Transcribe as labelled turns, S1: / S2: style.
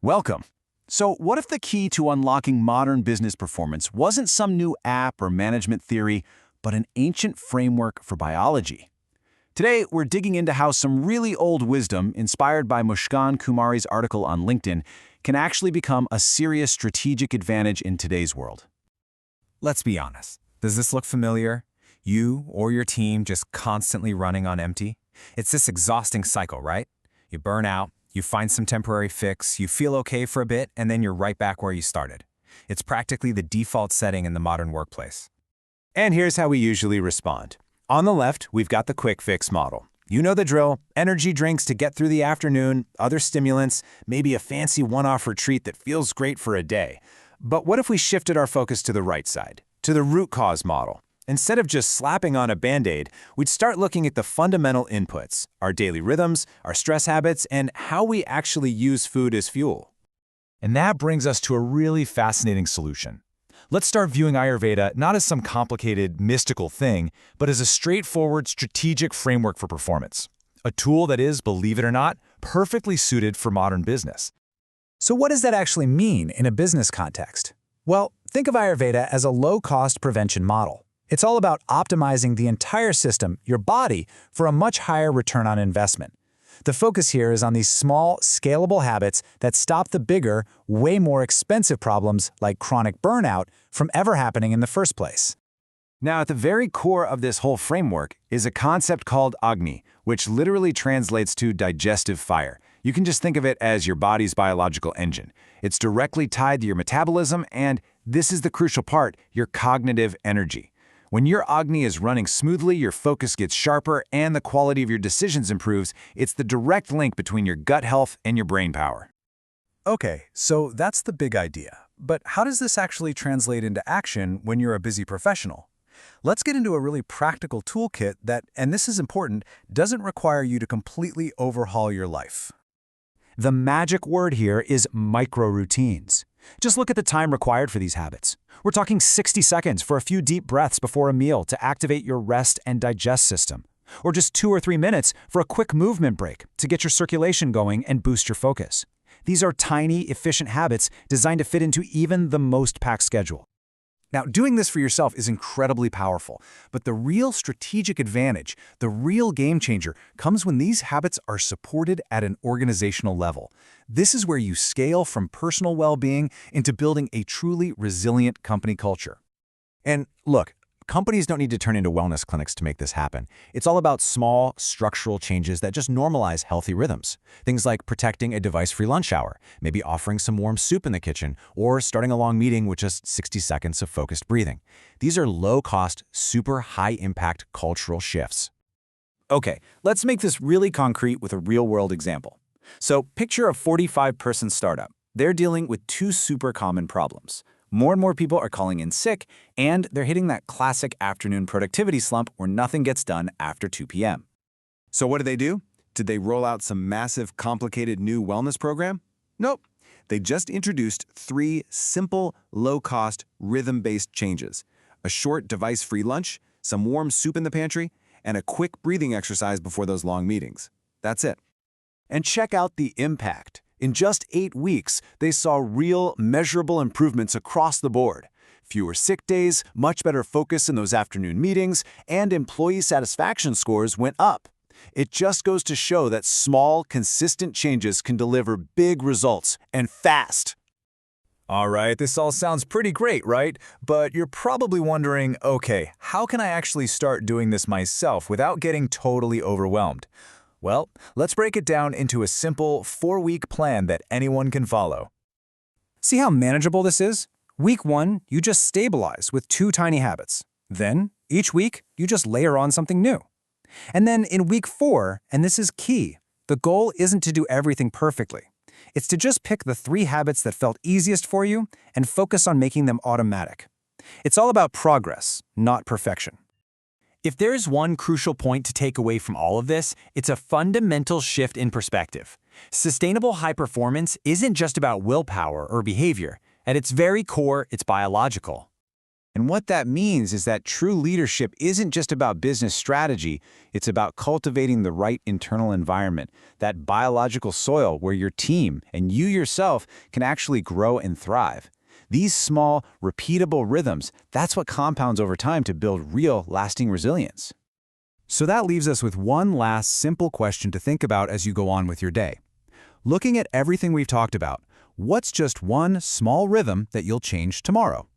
S1: Welcome. So, what if the key to unlocking modern business performance wasn't some new app or management theory, but an ancient framework for biology? Today, we're digging into how some really old wisdom, inspired by Mushkan Kumari's article on LinkedIn, can actually become a serious strategic advantage in today's world.
S2: Let's be honest. Does this look familiar? You or your team just constantly running on empty? It's this exhausting cycle, right? You burn out, you find some temporary fix, you feel okay for a bit, and then you're right back where you started. It's practically the default setting in the modern workplace.
S3: And here's how we usually respond. On the left, we've got the quick fix model. You know the drill: energy drinks to get through the afternoon, other stimulants, maybe a fancy one-off retreat that feels great for a day. But what if we shifted our focus to the right side, to the root cause model? Instead of just slapping on a Band-Aid, we'd start looking at the fundamental inputs, our daily rhythms, our stress habits, and how we actually use food as fuel.
S4: And that brings us to a really fascinating solution. Let's start viewing Ayurveda not as some complicated, mystical thing, but as a straightforward, strategic framework for performance. A tool that is, believe it or not, perfectly suited for modern business.
S5: So what does that actually mean in a business context? Well, think of Ayurveda as a low-cost prevention model. It's all about optimizing the entire system, your body, for a much higher return on investment. The focus here is on these small, scalable habits that stop the bigger, way more expensive problems like chronic burnout from ever happening in the first place.
S1: Now, at the very core of this whole framework is a concept called Agni, which literally translates to digestive fire. You can just think of it as your body's biological engine. It's directly tied to your metabolism and, this is the crucial part, your cognitive energy. When your Agni is running smoothly, your focus gets sharper, and the quality of your decisions improves. It's the direct link between your gut health and your brain power.
S5: Okay, so that's the big idea. But how does this actually translate into action when you're a busy professional? Let's get into a really practical toolkit that, and this is important, doesn't require you to completely overhaul your life.
S1: The magic word here is micro-routines. Just look at the time required for these habits. We're talking 60 seconds for a few deep breaths before a meal to activate your rest and digest system. Or just 2 or 3 minutes for a quick movement break to get your circulation going and boost your focus. These are tiny, efficient habits designed to fit into even the most packed schedule. Now, doing this for yourself is incredibly powerful, but the real strategic advantage, the real game changer, comes when these habits are supported at an organizational level. This is where you scale from personal well-being into building a truly resilient company culture.
S3: And look, companies don't need to turn into wellness clinics to make this happen. It's all about small, structural changes that just normalize healthy rhythms. Things like protecting a device-free lunch hour, maybe offering some warm soup in the kitchen, or starting a long meeting with just 60 seconds of focused breathing. These are low-cost, super high-impact cultural shifts.
S5: Okay, let's make this really concrete with a real-world example. So picture a 45-person startup. They're dealing with 2 super common problems. More and more people are calling in sick, and they're hitting that classic afternoon productivity slump where nothing gets done after 2 p.m.
S3: So what do? Did they roll out some massive, complicated new wellness program? Nope. They just introduced 3 simple, low-cost, rhythm-based changes: a short device-free lunch, some warm soup in the pantry, and a quick breathing exercise before those long meetings. That's it.
S1: And check out the impact. In just 8 weeks, they saw real, measurable improvements across the board. Fewer sick days, much better focus in those afternoon meetings, and employee satisfaction scores went up. It just goes to show that small, consistent changes can deliver big results, and fast.
S4: All right, this all sounds pretty great, right? But you're probably wondering, okay, how can I actually start doing this myself without getting totally overwhelmed? Well, let's break it down into a simple 4-week plan that anyone can follow.
S5: See how manageable this is? Week 1, you just stabilize with 2 tiny habits. Then, each week, you just layer on something new. And then in week 4, and this is key, the goal isn't to do everything perfectly. It's to just pick the 3 habits that felt easiest for you and focus on making them automatic. It's all about progress, not perfection.
S6: If there's one crucial point to take away from all of this, it's a fundamental shift in perspective. Sustainable high performance isn't just about willpower or behavior. At its very core, it's biological.
S3: And what that means is that true leadership isn't just about business strategy, it's about cultivating the right internal environment, that biological soil where your team and you yourself can actually grow and thrive. These small, repeatable rhythms, that's what compounds over time to build real, lasting resilience.
S1: So that leaves us with one last simple question to think about as you go on with your day. Looking at everything we've talked about, what's just one small rhythm that you'll change tomorrow?